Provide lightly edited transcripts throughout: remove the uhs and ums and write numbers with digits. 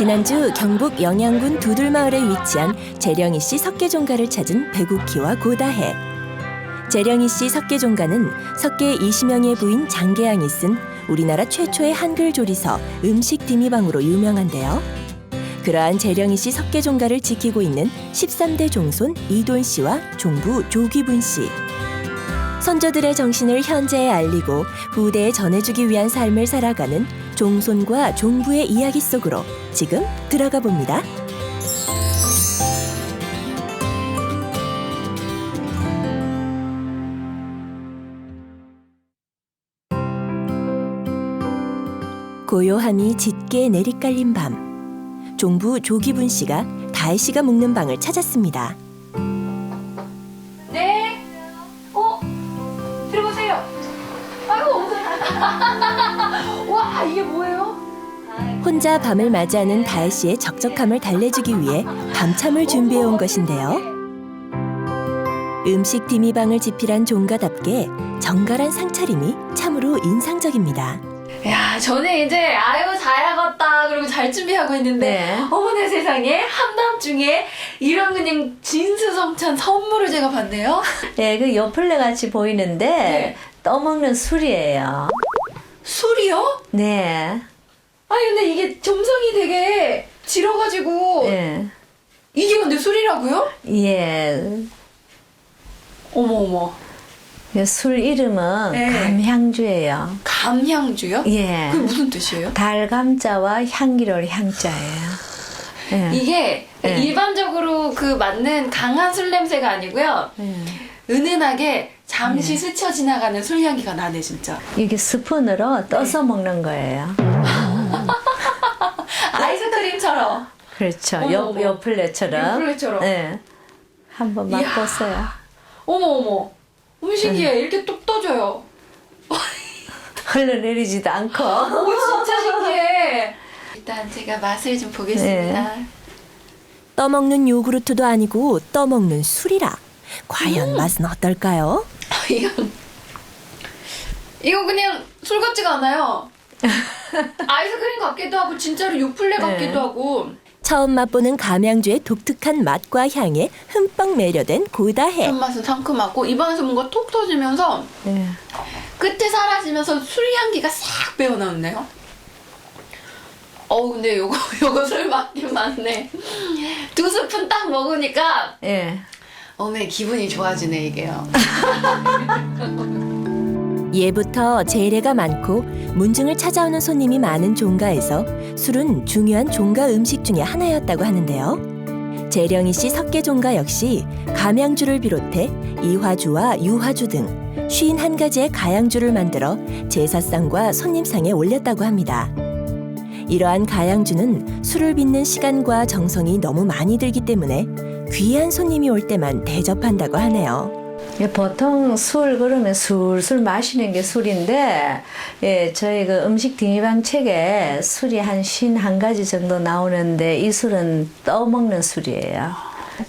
지난주 경북 영양군 두들마을에 위치한 재령이 씨 석계종가를 찾은 배국희와 고다혜. 재령이 씨 석계종가는 석계 이시명의 부인 장계양이 쓴 우리나라 최초의 한글 조리서 음식 디미방으로 유명한데요. 그러한 재령이 씨 석계종가를 지키고 있는 13대 종손 이돈 씨와 종부 조귀분 씨. 선조들의 정신을 현재에 알리고 후대에 전해주기 위한 삶을 살아가는 종손과 종부의 이야기 속으로 지금 들어가 봅니다. 고요함이 짙게 내리깔린 밤, 종부 조기분 씨가 다혜 씨가 묵는 방을 찾았습니다. 네. 들어보세요. 아이고 엄청. 와 이게 뭐예요? 혼자 밤을 맞이하는 다혜 씨의 적적함을 달래주기 위해 밤참을 준비해온 것인데요. 음식 디미방을 지필한 종가답게 정갈한 상차림이 참으로 인상적입니다. 야 저는 이제 아유 잘하겠다 그리고 잘 준비하고 있는데 네. 어머나 세상에 한밤중에 이런 그냥 진수성찬 선물을 제가 받네요. 네, 그 요플레 같이 보이는데 네. 떠먹는 술이에요. 술이요? 네. 아니 근데 이게 점성이 되게 질어가지고 예. 이게 근데 술이라고요? 예. 어머 술 이름은 네. 감향주예요. 감향주요? 예. 그게 무슨 뜻이에요? 달감자와 향기로울 향자예요. 예. 이게 네. 일반적으로 그 맞는 강한 술 냄새가 아니고요. 예. 은은하게 잠시 네. 스쳐 지나가는 술 향기가 나네 진짜. 이게 스푼으로 떠서 네. 먹는 거예요. 아이스크림처럼. 그렇죠. 어머, 어머. 요플레처럼. 요플레처럼. 네. 한번 이야. 맛보세요. 어머 신기해. 이렇게 뚝 떠져요. 흘러내리지도 않고. 오 진짜 신기해. 일단 제가 맛을 좀 보겠습니다. 떠먹는 요구르트도 아니고 떠먹는 술이라. 과연 맛은 어떨까요? 이거 그냥 술 같지가 않아요. 아이스크림 같기도 하고 진짜로 요플레 같기도 네. 하고. 처음 맛보는 감양주의 독특한 맛과 향에 흠뻑 매료된 고다혜. 단맛은 상큼하고 입안에서 뭔가 톡 터지면서 네. 끝에 사라지면서 술 향기가 싹 배어나오네요. 근데 요거 술 맞긴 맞네. 2스푼 딱 먹으니까 예. 어메 기분이 좋아지네 이게요. 예부터 재래가 많고 문중을 찾아오는 손님이 많은 종가에서 술은 중요한 종가 음식 중에 하나였다고 하는데요. 재령이 씨 석계종가 역시 감양주를 비롯해 이화주와 유화주 등 51가지의 가양주를 만들어 제사상과 손님상에 올렸다고 합니다. 이러한 가양주는 술을 빚는 시간과 정성이 너무 많이 들기 때문에 귀한 손님이 올 때만 대접한다고 하네요. 예, 보통 술 그러면 술술 마시는 게 술인데, 예, 저희 그 음식 디미방 책에 술이 한 51가지 정도 나오는데 이 술은 떠먹는 술이에요.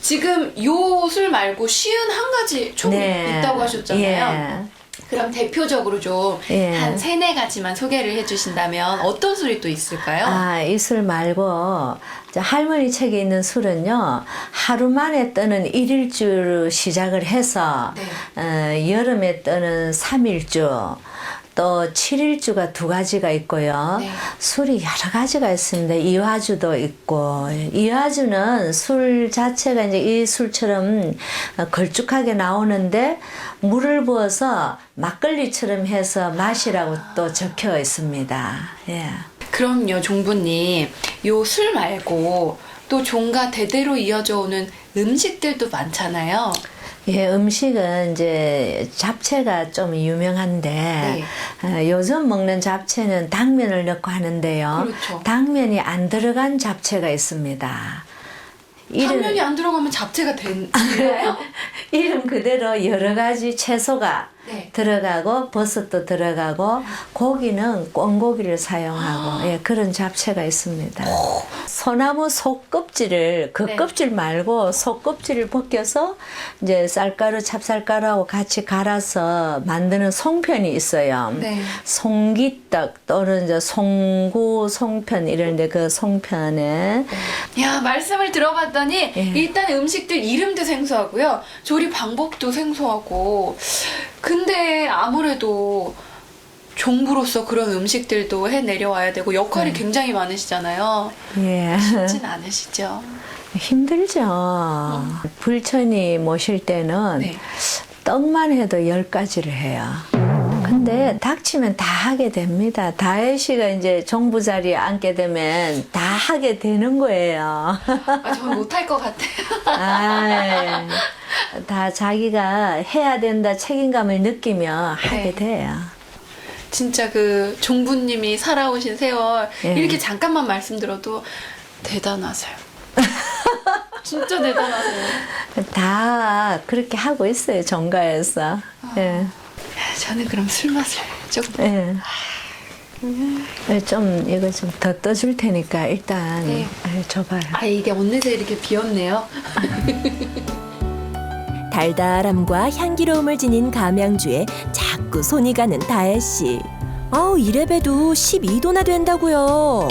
지금 요 술 말고 51가지 총 있다고 하셨잖아요. 예. 그럼 대표적으로 좀 예. 한 3-4가지만 소개를 해주신다면 어떤 술이 또 있을까요? 아, 이 술 말고 할머니 책에 있는 술은요, 하루 만에 뜨는 1일주로 시작을 해서 여름에 뜨는 3일주, 또 7일주가 2가지가 있고요. 네. 술이 여러 가지가 있습니다. 이화주도 있고, 이화주는 술 자체가 이제 이 술처럼 걸쭉하게 나오는데 물을 부어서 막걸리처럼 해서 마시라고 또 적혀 있습니다. 예. 그럼요, 종부님. 요 술 말고 또 종가 대대로 이어져 오는 음식들도 많잖아요. 예, 음식은 이제 잡채가 좀 유명한데 요즘 먹는 잡채는 당면을 넣고 하는데요. 그렇죠. 당면이 안 들어간 잡채가 있습니다. 당면이 안 들어가면 잡채가 되나요? 이름 그대로 여러 가지 채소가 네. 들어가고 버섯도 들어가고 고기는 꿩고기를 사용하고 예, 그런 잡채가 있습니다. 소나무 속껍질을 그 네. 껍질 말고 속껍질을 벗겨서 이제 쌀가루 찹쌀가루하고 같이 갈아서 만드는 송편이 있어요. 네. 송기떡 또는 이제 송구 송편 이런데 그 송편에 야, 말씀을 들어봤더니 예. 일단 음식들 이름도 생소하고요. 조리 방법도 생소하고. 근데 아무래도 종부로서 그런 음식들도 해 내려와야 되고 역할이 굉장히 많으시잖아요. 예. 쉽진 않으시죠? 힘들죠. 불천이 모실 때는 네. 떡만 해도 10가지를 해요. 근데 닥치면 다 하게 됩니다. 다혜 씨가 이제 정부 자리에 앉게 되면 다 하게 되는 거예요. 아, 저는 못할 것 같아요. 아이, 다 자기가 해야 된다 책임감을 느끼면 하게 네. 돼요. 진짜 그 종부님이 살아오신 세월 예. 이렇게 잠깐만 말씀드려도 대단하세요. 진짜 대단하세요. 다 그렇게 하고 있어요, 정가에서. 예. 저는 그럼 술 맛을 조금. 예. 좀 이거 좀 더 떠줄 테니까 일단 네. 줘봐요. 아, 이게 어느새 이렇게 비었네요. 달달함과 향기로움을 지닌 감양주에 자꾸 손이 가는 다혜 씨. 아우 이래봬도 12도나 된다고요.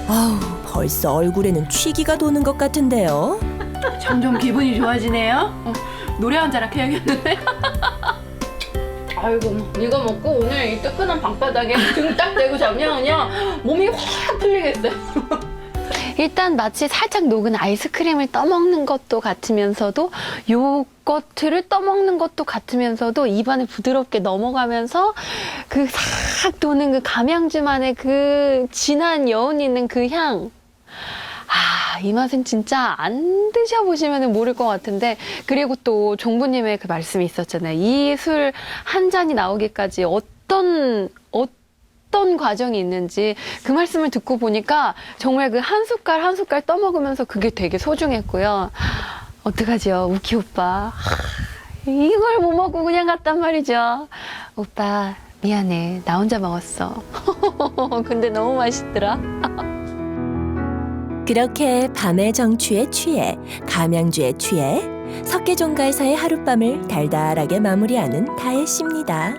아우 벌써 얼굴에는 취기가 도는 것 같은데요. 점점 기분이 좋아지네요. 노래 한 자락 해야겠는데. 아이고, 이거 먹고 오늘 이 뜨끈한 방바닥에 등 딱 대고 자면 그냥 몸이 확 풀리겠어요. 일단 마치 살짝 녹은 아이스크림을 떠먹는 것도 같으면서도 요거트를 떠먹는 것도 같으면서도 입안에 부드럽게 넘어가면서 그 싹 도는 그 감양주만의 그 진한 여운 있는 그 향. 아, 이 맛은 진짜 안 드셔보시면 모를 것 같은데, 그리고 또 종부님의 그 말씀이 있었잖아요. 이 술 한 잔이 나오기까지 어떤 과정이 있는지 그 말씀을 듣고 보니까 정말 그 한 숟갈 한 숟갈 떠먹으면서 그게 되게 소중했고요. 어떡하죠, 우키 오빠. 이걸 못 먹고 그냥 갔단 말이죠. 오빠, 미안해. 나 혼자 먹었어. 근데 너무 맛있더라. 그렇게 밤의 정취에 취해 감양주에 취해 석계종가에서의 하룻밤을 달달하게 마무리하는 다혜 씨입니다.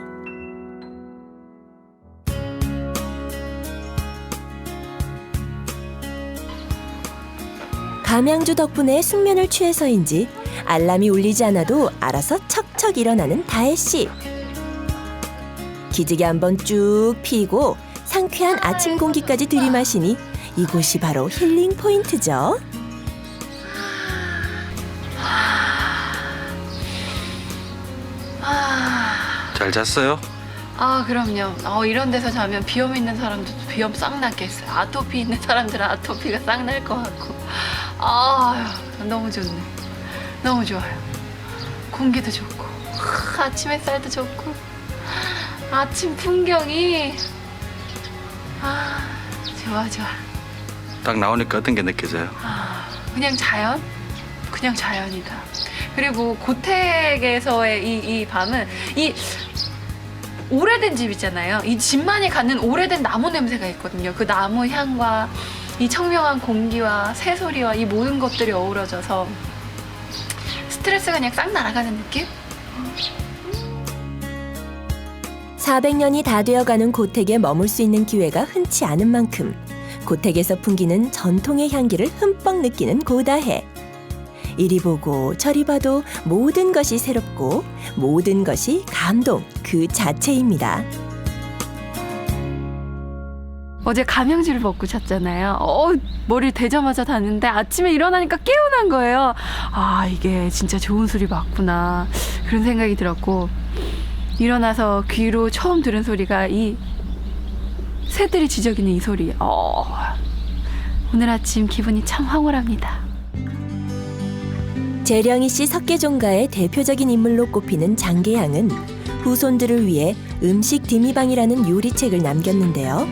감양주 덕분에 숙면을 취해서인지 알람이 울리지 않아도 알아서 척척 일어나는 다혜 씨. 기지개 한번 쭉 피고 상쾌한 아침 공기까지 들이마시니 이곳이 바로 힐링 포인트죠. 잘 잤어요? 아, 그럼요. 이런 데서 자면 비염 있는 사람들도 비염 싹 낫겠어요. 아토피 있는 사람들은 아토피가 싹 날 것 같고. 아, 너무 좋네. 너무 좋아요. 공기도 좋고, 아침 햇살도 좋고, 아침 풍경이, 좋아, 좋아. 딱 나오니까 어떤 게 느껴져요? 그냥 자연? 그냥 자연이다. 그리고 고택에서의 이 밤은 이 오래된 집 있잖아요. 이 집만이 갖는 오래된 나무 냄새가 있거든요. 그 나무 향과 이 청명한 공기와 새소리와 이 모든 것들이 어우러져서 스트레스가 그냥 싹 날아가는 느낌? 400년이 다 되어가는 고택에 머물 수 있는 기회가 흔치 않은 만큼 고택에서 풍기는 전통의 향기를 흠뻑 느끼는 고다해. 이리 보고 저리 봐도 모든 것이 새롭고 모든 것이 감동 그 자체입니다. 어제 감양주를 먹고 잤잖아요. 머리를 대자마자 잤는데 아침에 일어나니까 깨어난 거예요. 아, 이게 진짜 좋은 술이 맞구나. 그런 생각이 들었고, 일어나서 귀로 처음 들은 소리가 이 새들이 지저귀는 이 소리. 오늘 아침 기분이 참 황홀합니다. 재령이 씨 석계종가의 대표적인 인물로 꼽히는 장계양은 후손들을 위해 음식 디미방이라는 요리책을 남겼는데요.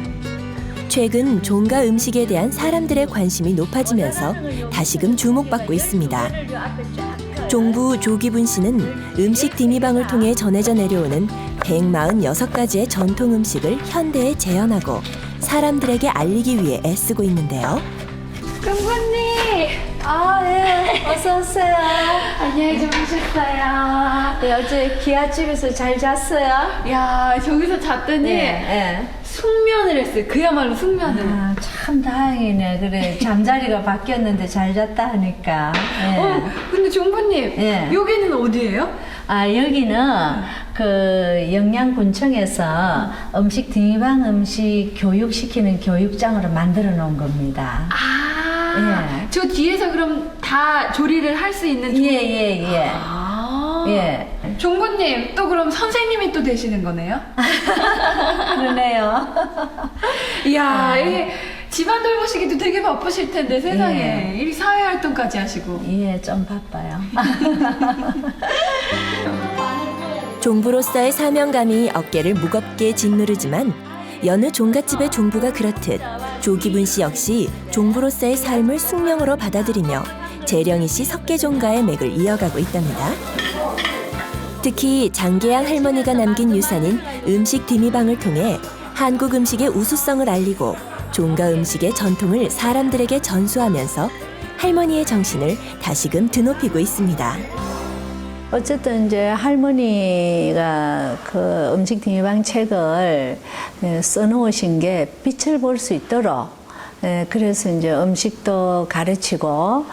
최근 종가 음식에 대한 사람들의 관심이 높아지면서 다시금 주목받고 있습니다. 종부 조기분 씨는 음식 디미방을 통해 전해져 내려오는 146가지의 전통 음식을 현대에 재현하고 사람들에게 알리기 위해 애쓰고 있는데요. 금군님! 아, 예. 어서 오세요. 안녕히 주무셨어요. 네, 어제 기아집에서 잘 잤어요? 야, 저기서 잤더니 예. 숙면을 했어요. 그야말로 숙면을. 아, 참 다행이네. 그래, 잠자리가 바뀌었는데 잘 잤다 하니까. 예. 근데 종부님, 예. 여기는 어디예요? 아, 여기는 그 영양군청에서 음식 디미방 음식 교육시키는 교육장으로 만들어 놓은 겁니다. 아, 저 뒤에서 그럼 다 조리를 할 수 있는 예. 아, 예. 종부님, 또 그럼 선생님이 또 되시는 거네요? 그러네요. 이야, 이게 집안 돌보시기도 되게 바쁘실 텐데 세상에 이 사회활동까지 하시고. 예, 좀 바빠요. 종부로서의 사명감이 어깨를 무겁게 짓누르지만 여느 종갓집의 종부가 그렇듯 조기분 씨 역시 종부로서의 삶을 숙명으로 받아들이며 재령이 씨 석계종가의 맥을 이어가고 있답니다. 특히 장계양 할머니가 남긴 유산인 음식 디미방을 통해 한국 음식의 우수성을 알리고 종가 음식의 전통을 사람들에게 전수하면서 할머니의 정신을 다시금 드높이고 있습니다. 어쨌든 이제 할머니가 그 음식 디미방 책을 써놓으신 게 빛을 볼 수 있도록 그래서 이제 음식도 가르치고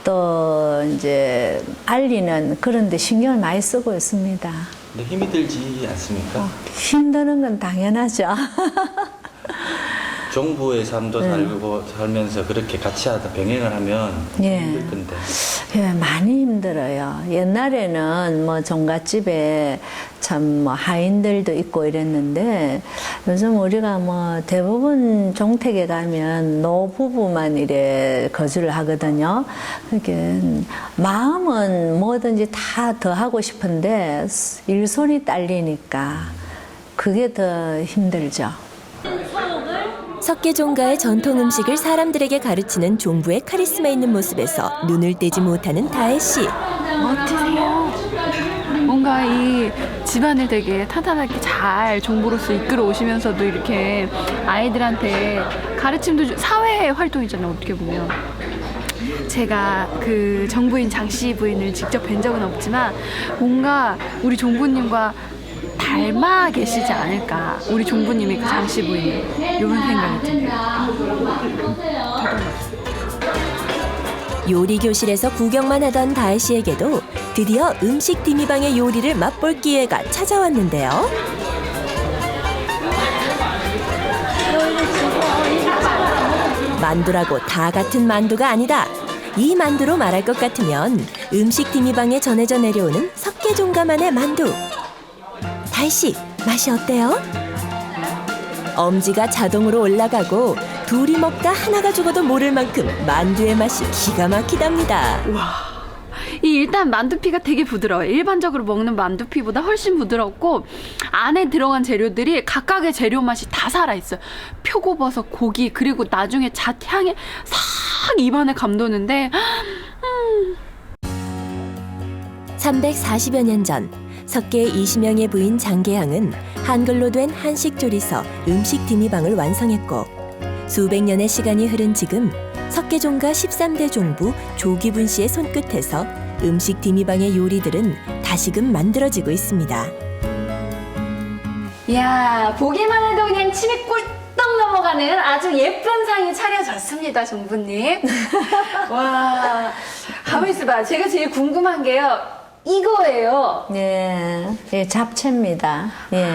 또 이제 알리는 그런 데 신경을 많이 쓰고 있습니다. 근데 힘이 들지 않습니까? 힘드는 건 당연하죠. 종부의 삶도 살면서 그렇게 같이 하다 병행을 하면 예. 힘들 건데. 예, 많이 힘들어요. 옛날에는 뭐 종갓집에 참 뭐 하인들도 있고 이랬는데 요즘 우리가 뭐 대부분 종택에 가면 노부부만 이래 거주를 하거든요. 그게 마음은 뭐든지 다 더 하고 싶은데 일손이 딸리니까 그게 더 힘들죠. 석계종가의 전통 음식을 사람들에게 가르치는 종부의 카리스마 있는 모습에서 눈을 떼지 못하는 다혜 씨. 멋지세요. 뭔가 이 집안을 되게 탄탄하게 잘 종부로서 이끌어 오시면서도 이렇게 아이들한테 가르침도 사회 활동이잖아요. 어떻게 보면. 제가 그 정부인 장씨 부인을 직접 뵌 적은 없지만 뭔가 우리 종부님과 닮아 계시지 않을까. 우리 종부님이 그 장씨 부인 이런 생각이 드네요. 요리 교실에서 구경만 하던 다혜 씨에게도 드디어 음식 디미방의 요리를 맛볼 기회가 찾아왔는데요. 만두라고 다 같은 만두가 아니다. 이 만두로 말할 것 같으면 음식 디미방에 전해져 내려오는 석계종가만의 만두. 다혜 씨, 맛이 어때요? 엄지가 자동으로 올라가고 둘이 먹다 하나가 죽어도 모를 만큼 만두의 맛이 기가 막히답니다. 이 일단 만두피가 되게 부드러워요. 일반적으로 먹는 만두피보다 훨씬 부드럽고 안에 들어간 재료들이 각각의 재료 맛이 다 살아있어요. 표고버섯, 고기 그리고 나중에 잣향에 싹 입안에 감도는데 340여 년 전 석계 20명의 부인 장계양은 한글로 된 한식 조리서 음식 디미방을 완성했고 수백 년의 시간이 흐른 지금 석계종가 13대 종부 조기분 씨의 손끝에서 음식 디미방의 요리들은 다시금 만들어지고 있습니다. 이야, 보기만 해도 그냥 침이 꿀떡 넘어가는 아주 예쁜 상이 차려졌습니다, 종부님. 와, 가만히 있어봐. 제가 제일 궁금한 게요. 이거예요. 예, 잡채입니다. 예.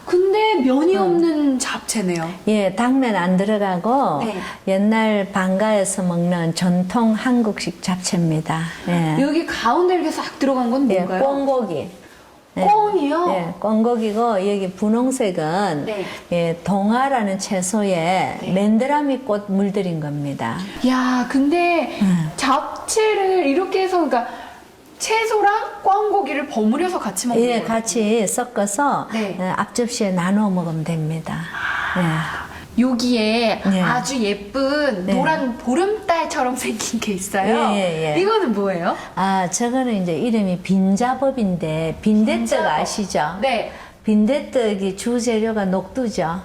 근데 면이 없는 잡채네요. 예, 당면 안 들어가고 네. 옛날 방가에서 먹는 전통 한국식 잡채입니다. 예. 여기 가운데 이렇게 싹 들어간 건 예, 뭔가요? 꽁고기. 예. 꽁이요? 예, 꽁고기고 여기 분홍색은 네. 예, 동화라는 채소에 맨드라미 꽃 물들인 겁니다. 야, 근데 잡채를 이렇게 해서 그러니까 채소랑 꽝고기를 버무려서 같이 먹는 예, 거예요? 같이 섞어서 네. 앞접시에 나눠 먹으면 됩니다. 예. 여기에 네. 아주 예쁜 네. 노란 보름달처럼 생긴 게 있어요. 예. 이거는 뭐예요? 아, 저거는 이제 이름이 빈자법인데, 빈대떡 빈자법. 아시죠? 네. 빈대떡이 주재료가 녹두죠.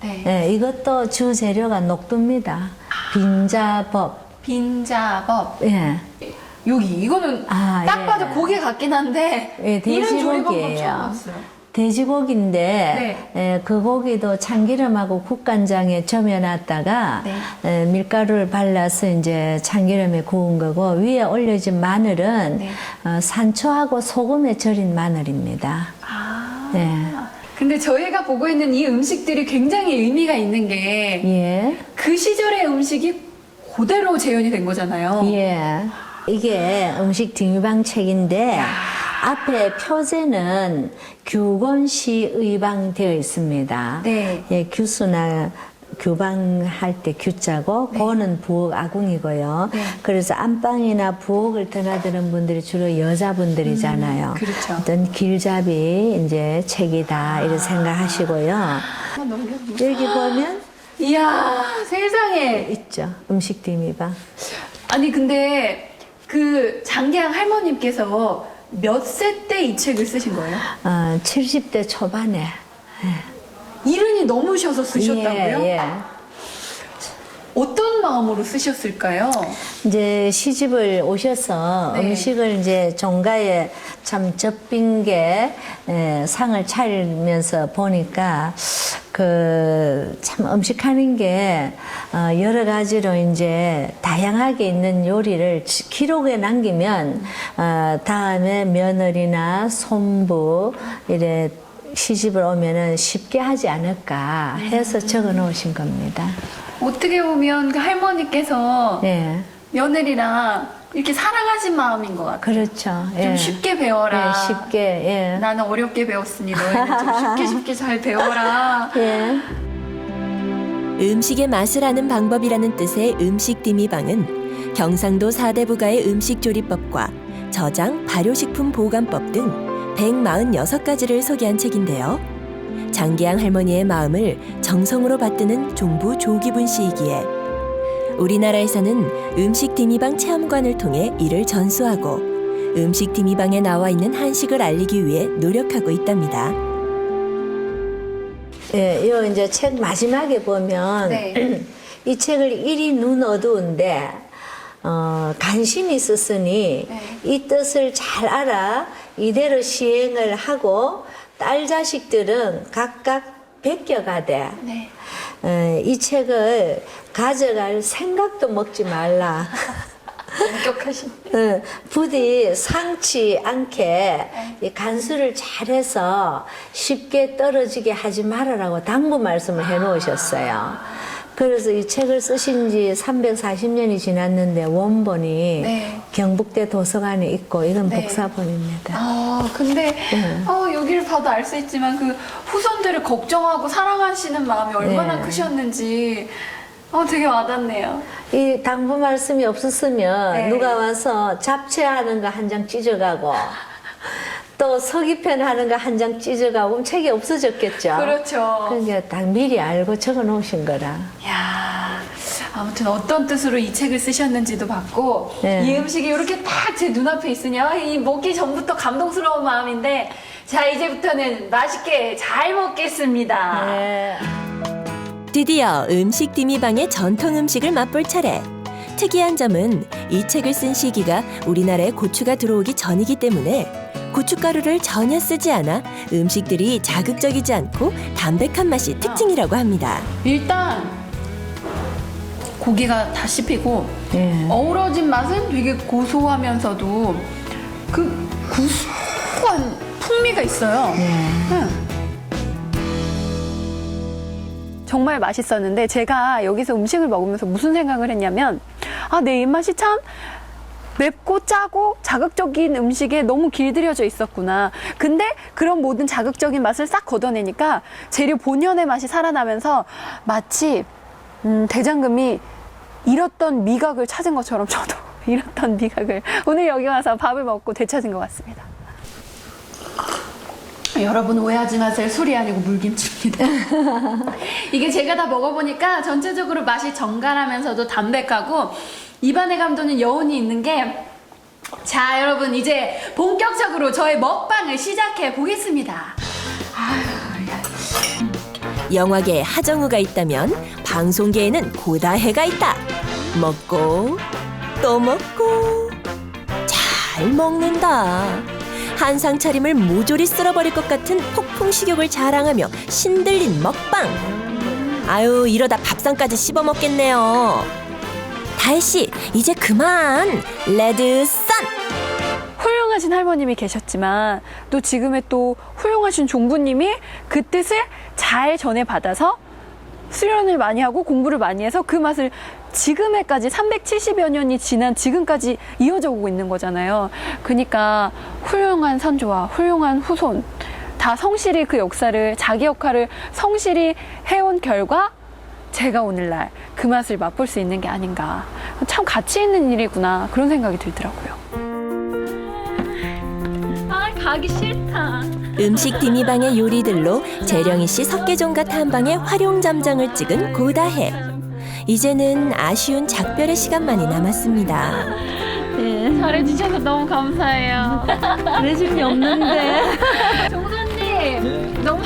네. 예, 이것도 주재료가 녹두입니다. 빈자법. 빈자법. 예. 여기 이거는 아, 딱 예. 봐도 고기 같긴 한데 예, 이런 조리방법 돼지고기예요. 처음 봤어요. 돼지고기인데 그 고기도 참기름하고 국간장에 점여놨다가 밀가루를 발라서 이제 참기름에 구운 거고 위에 올려진 마늘은 네. 산초하고 소금에 절인 마늘입니다. 아. 네. 근데 저희가 보고 있는 이 음식들이 굉장히 의미가 있는 게 그 예. 시절의 음식이 그대로 재현이 된 거잖아요. 예. 이게 음식 등유방 책인데 앞에 표제는 규곤시 의방되어 있습니다. 네. 예, 규수나 규방할 때 규자고 고는 부엌 아궁이고요. 네. 그래서 안방이나 부엌을 드나드는 분들이 주로 여자분들이잖아요. 그렇죠. 어떤 길잡이 이제 책이다 이렇게 생각하시고요. 너무 여기 보면 이야 세상에. 있죠. 음식 등유방. 아니 근데 그 장계양 할머님께서 몇 세 때 이 책을 쓰신 거예요? 70대 초반에. 이른이 넘으셔서 쓰셨다고요? 예. 어떤 마음으로 쓰셨을까요? 이제 시집을 오셔서 네. 음식을 이제 종가에 참 접빈 게 상을 차리면서 보니까 그 참 음식하는 게 여러 가지로 이제 다양하게 있는 요리를 기록에 남기면 다음에 며느리나 손부 이래 시집을 오면은 쉽게 하지 않을까 해서 적어 놓으신 겁니다. 어떻게 보면 그 할머니께서 예. 며느리랑 이렇게 사랑하신 마음인 것 같아요. 그렇죠. 좀 쉽게 배워라. 예, 쉽게, 예. 나는 어렵게 배웠으니 너희는 좀 쉽게 잘 배워라. 예. 음식의 맛을 아는 방법이라는 뜻의 음식 디미방은 경상도 4대 부가의 음식 조리법과 저장, 발효식품 보관법 등 146가지를 소개한 책인데요. 장계양 할머니의 마음을 정성으로 받드는 종부 조기분 씨이기에 우리나라에서는 음식 디미방 체험관을 통해 이를 전수하고 음식 디미방에 나와 있는 한식을 알리기 위해 노력하고 있답니다. 예, 요 이제 책 마지막에 보면 네. 이 책을 이리 눈 어두운데 간신히 썼으니 네. 이 뜻을 잘 알아 이대로 시행을 하고 딸 자식들은 각각 베껴가되 네. 이 책을 가져갈 생각도 먹지 말라. 엄격하신. 부디 상치 않게 이 간수를 잘해서 쉽게 떨어지게 하지 말아라고 당부 말씀을 해놓으셨어요. 그래서 이 책을 쓰신 지 340년이 지났는데 원본이 네. 경북대 도서관에 있고 이건 네. 복사본입니다. 근데 여기를 봐도 알 수 있지만 그 후손들을 걱정하고 사랑하시는 마음이 얼마나 네. 크셨는지 되게 와닿네요. 이 당부 말씀이 없었으면 네. 누가 와서 잡채하는 거 한 장 찢어가고 또 서기편 하는 거 한 장 찢어가고 그럼 책이 없어졌겠죠. 그렇죠. 그러니까 딱 미리 알고 적어 놓으신 거라. 야, 아무튼 어떤 뜻으로 이 책을 쓰셨는지도 봤고 네. 이 음식이 이렇게 딱 제 눈앞에 있으니 이 먹기 전부터 감동스러운 마음인데 자 이제부터는 맛있게 잘 먹겠습니다. 네. 드디어 음식 디미방의 전통 음식을 맛볼 차례. 특이한 점은 이 책을 쓴 시기가 우리나라에 고추가 들어오기 전이기 때문에 고춧가루를 전혀 쓰지 않아 음식들이 자극적이지 않고 담백한 맛이 특징이라고 합니다. 일단 고기가 다 씹히고 네. 어우러진 맛은 되게 고소하면서도 그 구수한 풍미가 있어요. 정말 맛있었는데 제가 여기서 음식을 먹으면서 무슨 생각을 했냐면 내 입맛이 참 맵고 짜고 자극적인 음식에 너무 길들여져 있었구나. 근데 그런 모든 자극적인 맛을 싹 걷어내니까 재료 본연의 맛이 살아나면서 마치 대장금이 잃었던 미각을 찾은 것처럼 저도 잃었던 미각을 오늘 여기 와서 밥을 먹고 되찾은 것 같습니다. 여러분 오해하지 마세요. 술이 아니고 물김치입니다. 이게 제가 다 먹어보니까 전체적으로 맛이 정갈하면서도 담백하고 입안에 감도는 여운이 있는 게, 자 여러분 이제 본격적으로 저의 먹방을 시작해 보겠습니다. 영화계에 하정우가 있다면 방송계에는 고다해가 있다. 먹고 또 먹고 잘 먹는다. 한상 차림을 모조리 쓸어버릴 것 같은 폭풍 식욕을 자랑하며 신들린 먹방. 아유, 이러다 밥상까지 씹어 먹겠네요. 다혜씨, 이제 그만. 레드 선. 훌륭하신 할머님이 계셨지만 또 지금의 또 훌륭하신 종부님이 그 뜻을 잘 전해받아서 수련을 많이 하고 공부를 많이 해서 그 맛을 지금에까지 370여 년이 지난 지금까지 이어져 오고 있는 거잖아요. 그러니까 훌륭한 선조와 훌륭한 후손 다 성실히 그 역사를, 자기 역할을 성실히 해온 결과 제가 오늘날 그 맛을 맛볼 수 있는 게 아닌가. 참 가치 있는 일이구나, 그런 생각이 들더라고요. 아, 가기 싫다. 음식 디미방의 요리들로 재령이 씨 석계종가 탐방의 활용점정을 찍은 고다해. 이제는 아쉬운 작별의 시간만이 남았습니다. 네, 잘해주셔서 너무 감사해요. 관심이 없는데. 종선님, 너무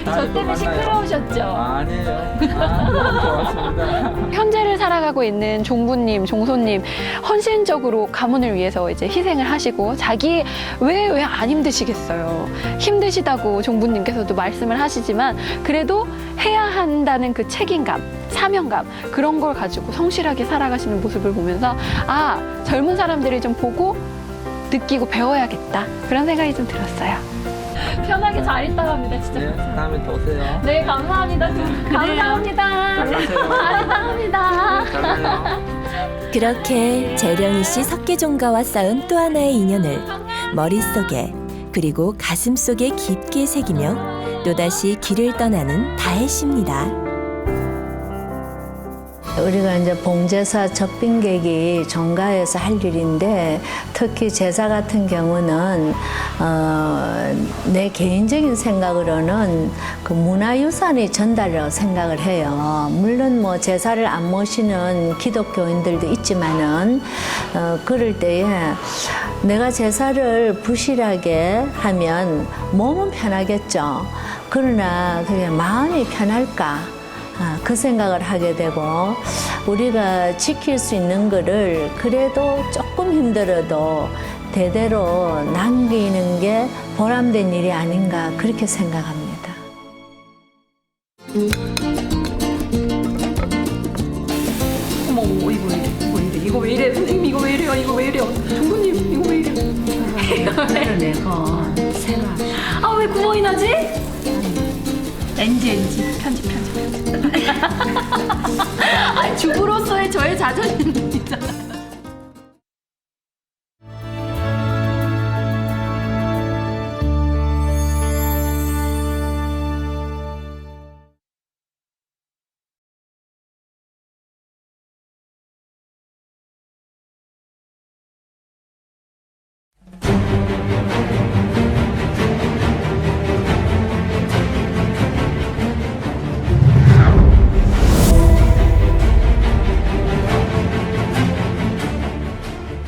저 때문에 시끄러우셨죠? 아니에요. 좋았습니다. 현재를 살아가고 있는 종부님, 종손님 헌신적으로 가문을 위해서 이제 희생을 하시고 자기 왜 안 힘드시겠어요. 힘드시다고 종부님께서도 말씀을 하시지만 그래도 해야 한다는 그 책임감, 사명감 그런 걸 가지고 성실하게 살아가시는 모습을 보면서 아, 젊은 사람들이 좀 보고 느끼고 배워야겠다, 그런 생각이 좀 들었어요. 편하게 잘 있다 갑니다. 진짜. 네, 다음에 또 오세요. 네, 감사합니다. 감사합니다. 잘 가세요. 잘 있다 잘 가요. 그렇게 재령이 씨 석계종가와 쌓은 또 하나의 인연을 머릿속에 그리고 가슴속에 깊게 새기며 또다시 길을 떠나는 다혜 씨입니다. 우리가 이제 봉제사 접빙객이 종가에서 할 일인데 특히 제사 같은 경우는 내 개인적인 생각으로는 그 문화유산이 전달이라고 생각을 해요. 물론 뭐 제사를 안 모시는 기독교인들도 있지만은 그럴 때에 내가 제사를 부실하게 하면 몸은 편하겠죠. 그러나 그게 마음이 편할까? 그 생각을 하게 되고 우리가 지킬 수 있는 거를 그래도 조금 힘들어도 대대로 남기는 게 보람된 일이 아닌가 그렇게 생각합니다. 어머, 이거 왜 이래? 이거 왜 이래? 선생님, 이거 왜 이래요? 이거 왜 이래요? 종부님, 이거 왜 이래요? 내고 새로 아, 왜 구멍이 나지? NG 편집. 아, 주부로서의 저의 자존심 있잖아.